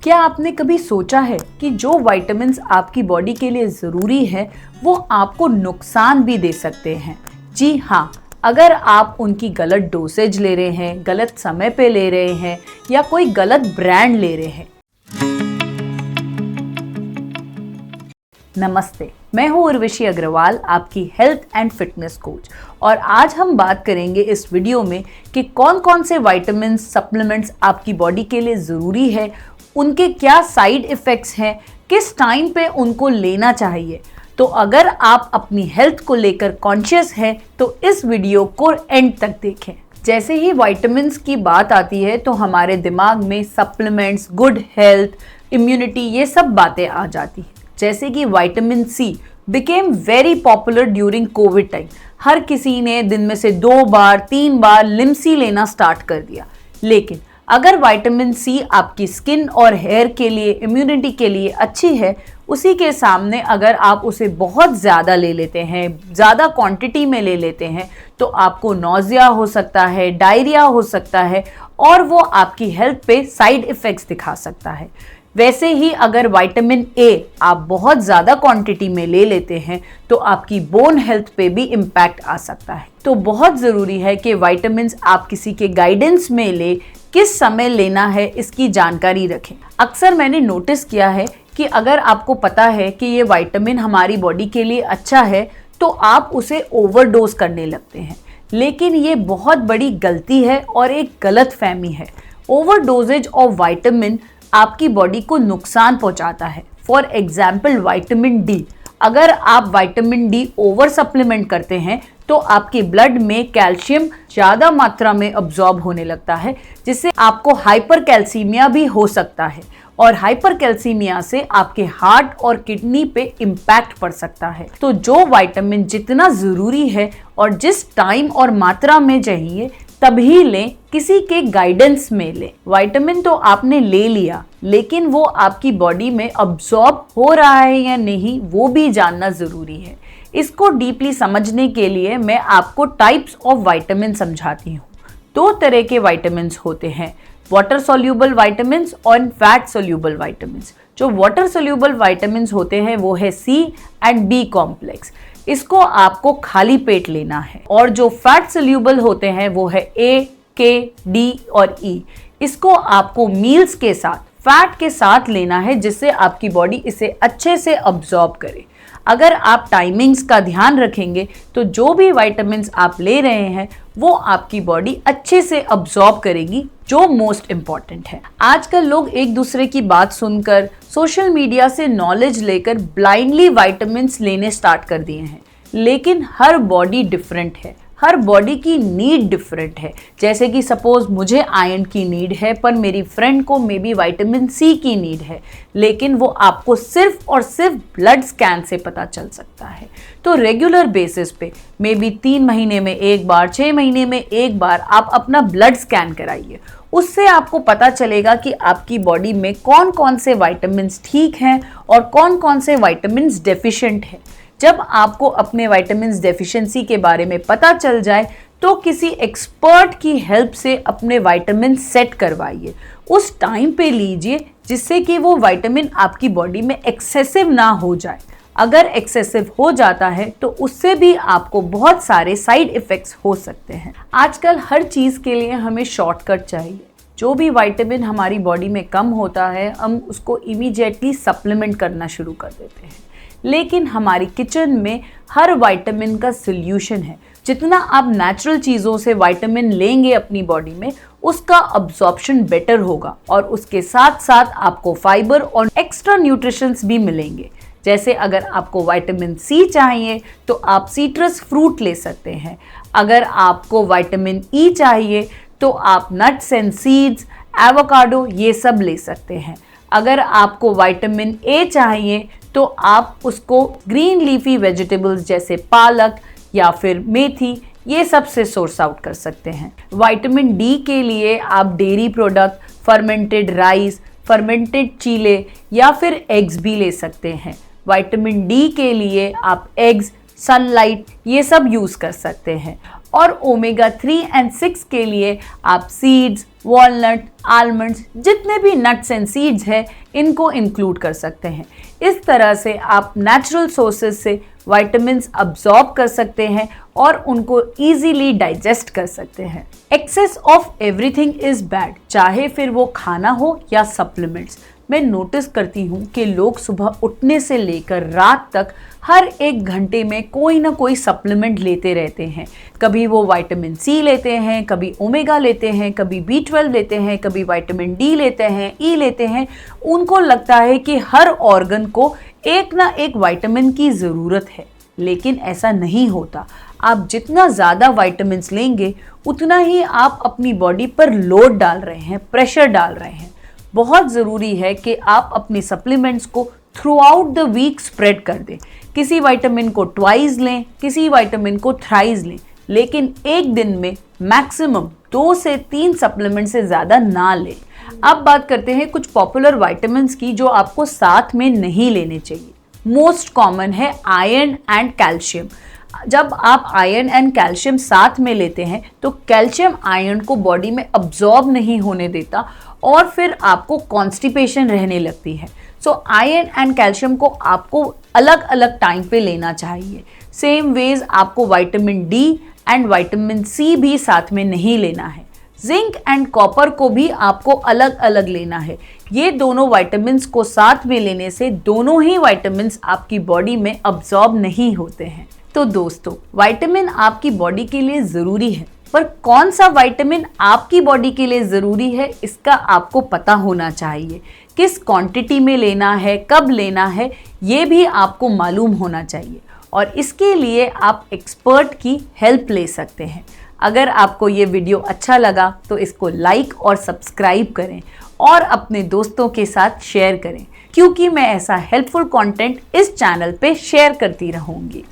क्या आपने कभी सोचा है कि जो विटामिन्स आपकी बॉडी के लिए ज़रूरी है वो आपको नुकसान भी दे सकते हैं? जी हाँ, अगर आप उनकी गलत डोसेज ले रहे हैं, गलत समय पे ले रहे हैं या कोई गलत ब्रांड ले रहे हैं। नमस्ते, मैं हूँ उर्वशी अग्रवाल, आपकी हेल्थ एंड फिटनेस कोच, और आज हम बात करेंगे इस वीडियो में कि कौन कौन से विटामिन्स सप्लीमेंट्स आपकी बॉडी के लिए ज़रूरी है, उनके क्या साइड इफ़ेक्ट्स हैं, किस टाइम पे उनको लेना चाहिए। तो अगर आप अपनी हेल्थ को लेकर कॉन्शियस हैं तो इस वीडियो को एंड तक देखें। जैसे ही विटामिन्स की बात आती है तो हमारे दिमाग में सप्लीमेंट्स, गुड हेल्थ, इम्यूनिटी, ये सब बातें आ जाती हैं। जैसे कि vitamin C became very popular during covid time. हर किसी ने दिन में से 2 बार 3 बार लिमसी लेना स्टार्ट कर दिया। लेकिन अगर विटामिन सी आपकी स्किन और हेयर के लिए, इम्यूनिटी के लिए अच्छी है, उसी के सामने अगर आप उसे बहुत ज़्यादा ले लेते हैं, ज़्यादा क्वांटिटी में ले लेते हैं, तो आपको नौजिया हो सकता है, डायरिया हो सकता है और वो आपकी हेल्थ पे साइड इफ़ेक्ट्स दिखा सकता है। वैसे ही अगर विटामिन ए आप बहुत ज़्यादा क्वांटिटी में ले लेते हैं तो आपकी बोन हेल्थ पे भी इम्पैक्ट आ सकता है। तो बहुत ज़रूरी है कि विटामिन्स आप किसी के गाइडेंस में ले, किस समय लेना है इसकी जानकारी रखें। अक्सर मैंने नोटिस किया है कि अगर आपको पता है कि ये विटामिन हमारी बॉडी के लिए अच्छा है तो आप उसे ओवरडोज करने लगते हैं, लेकिन ये बहुत बड़ी गलती है और एक गलत फहमी है। ओवरडोजेज ऑफ विटामिन आपकी बॉडी को नुकसान पहुंचाता है। फॉर एग्जाम्पल विटामिन डी, अगर आप विटामिन डी ओवर सप्लीमेंट करते हैं तो आपके ब्लड में कैल्शियम ज़्यादा मात्रा में अब्जॉर्ब होने लगता है, जिससे आपको हाइपरकैल्सीमिया भी हो सकता है और हाइपरकैल्सीमिया से आपके हार्ट और किडनी पे इम्पैक्ट पड़ सकता है। तो जो विटामिन जितना ज़रूरी है और जिस टाइम और मात्रा में चाहिए तभी लें, किसी के गाइडेंस में लें। विटामिन तो आपने ले लिया, लेकिन वो आपकी बॉडी में अब्सॉर्ब हो रहा है या नहीं, वो भी जानना ज़रूरी है। इसको डीपली समझने के लिए मैं आपको टाइप्स ऑफ विटामिन समझाती हूँ। 2 तरह के विटामिन्स होते हैं, वाटर सोल्यूबल विटामिन्स और फैट सोल्यूबल विटामिन्स। जो वाटर सोल्यूबल विटामिन्स होते हैं वो है सी एंड बी कॉम्प्लेक्स, इसको आपको खाली पेट लेना है। और जो फैट सोल्यूबल होते हैं वो है ए, के, डी और ई, इसको आपको मील्स के साथ, फैट के साथ लेना है, जिससे आपकी बॉडी इसे अच्छे से अब्जॉर्ब करे। अगर आप टाइमिंग्स का ध्यान रखेंगे तो जो भी विटामिन्स आप ले रहे हैं वो आपकी बॉडी अच्छे से अब्जॉर्ब करेगी, जो मोस्ट इम्पॉर्टेंट है। आजकल लोग एक दूसरे की बात सुनकर, सोशल मीडिया से नॉलेज लेकर ब्लाइंडली विटामिन्स लेने स्टार्ट कर दिए हैं, लेकिन हर बॉडी डिफरेंट है, हर बॉडी की नीड डिफरेंट है। जैसे कि सपोज मुझे आयरन की नीड है पर मेरी फ्रेंड को मे बी विटामिन सी की नीड है, लेकिन वो आपको सिर्फ और सिर्फ ब्लड स्कैन से पता चल सकता है। तो रेगुलर बेसिस पे मे बी 3 महीने में 1 बार, 6 महीने में 1 बार आप अपना ब्लड स्कैन कराइए। उससे आपको पता चलेगा कि आपकी बॉडी में कौन कौन से विटामिन्स ठीक हैं और कौन कौन से विटामिन्स डेफिशिएंट हैं। जब आपको अपने विटामिन्स डेफिशिएंसी के बारे में पता चल जाए तो किसी एक्सपर्ट की हेल्प से अपने विटामिन सेट करवाइए, उस टाइम पे लीजिए जिससे कि वो विटामिन आपकी बॉडी में एक्सेसिव ना हो जाए। अगर एक्सेसिव हो जाता है तो उससे भी आपको बहुत सारे साइड इफ़ेक्ट्स हो सकते हैं। आजकल हर चीज़ के लिए हमें शॉर्टकट चाहिए। जो भी विटामिन हमारी बॉडी में कम होता है हम उसको इमीडिएटली सप्लीमेंट करना शुरू कर देते हैं, लेकिन हमारी किचन में हर विटामिन का सॉल्यूशन है। जितना आप नेचुरल चीज़ों से विटामिन लेंगे अपनी बॉडी में, उसका अब्जॉर्प्शन बेटर होगा और उसके साथ साथ आपको फाइबर और एक्स्ट्रा न्यूट्रिशंस भी मिलेंगे। जैसे अगर आपको विटामिन सी चाहिए तो आप सिट्रस फ्रूट ले सकते हैं। अगर आपको विटामिन ई चाहिए तो आप नट्स एंड सीड्स, एवोकाडो, ये सब ले सकते हैं। अगर आपको विटामिन ए चाहिए तो आप उसको ग्रीन लीफी वेजिटेबल्स जैसे पालक या फिर मेथी, ये सब से सोर्स आउट कर सकते हैं। विटामिन डी के लिए आप dairy product, fermented rice, fermented चीले या फिर एग्स भी ले सकते हैं। विटामिन डी के लिए आप एग्स, सनलाइट, ये सब यूज़ कर सकते हैं। और ओमेगा 3 एंड 6 के लिए आप सीड्स, वॉलनट, आलमंड्स, जितने भी नट्स एंड सीड्स हैं इनको इंक्लूड कर सकते हैं। इस तरह से आप नेचुरल सोर्सेज से विटामिन्स अब्सॉर्ब कर सकते हैं और उनको इजीली डाइजेस्ट कर सकते हैं। Excess of everything is bad, चाहे फिर वो खाना हो या सप्लीमेंट्स। मैं नोटिस करती हूँ कि लोग सुबह उठने से लेकर रात तक हर 1 घंटे में कोई ना कोई सप्लीमेंट लेते रहते हैं। कभी वो विटामिन सी लेते हैं, कभी ओमेगा लेते हैं, कभी B12 लेते हैं, कभी विटामिन डी लेते हैं, ई लेते हैं। उनको लगता है कि हर ऑर्गन को एक ना एक विटामिन की ज़रूरत है, लेकिन ऐसा नहीं होता। आप जितना ज़्यादा विटामिन्स लेंगे उतना ही आप अपनी बॉडी पर लोड डाल रहे हैं, प्रेशर डाल रहे हैं। बहुत ज़रूरी है कि आप अपनी सप्लीमेंट्स को throughout the week spread कर दें। किसी विटामिन को ट्वाइस लें, किसी विटामिन को थ्राइस लें, लेकिन एक दिन में मैक्सिमम 2 से 3 सप्लीमेंट से ज़्यादा ना लें। अब बात करते हैं कुछ पॉपुलर विटामिन्स की जो आपको साथ में नहीं लेने चाहिए। मोस्ट कॉमन है आयरन एंड कैल्शियम। जब आप आयरन एंड कैल्शियम साथ में लेते हैं तो कैल्शियम आयरन को बॉडी में अब्जॉर्ब नहीं होने देता और फिर आपको कॉन्स्टिपेशन रहने लगती है। सो आयरन एंड कैल्शियम को आपको अलग अलग टाइम पे लेना चाहिए। सेम वेज आपको vitamin D and vitamin C भी साथ में नहीं लेना है। जिंक एंड कॉपर को भी आपको अलग अलग लेना है। ये दोनों विटामिन्स को साथ में लेने से दोनों ही विटामिन्स आपकी बॉडी में अब्जॉर्ब नहीं होते हैं। तो दोस्तों, विटामिन आपकी बॉडी के लिए ज़रूरी है, पर कौन सा विटामिन आपकी बॉडी के लिए ज़रूरी है इसका आपको पता होना चाहिए। किस क्वांटिटी में लेना है, कब लेना है, ये भी आपको मालूम होना चाहिए और इसके लिए आप एक्सपर्ट की हेल्प ले सकते हैं। अगर आपको ये वीडियो अच्छा लगा तो इसको लाइक और सब्सक्राइब करें और अपने दोस्तों के साथ शेयर करें, क्योंकि मैं ऐसा हेल्पफुल कंटेंट इस चैनल पे शेयर करती रहूँगी।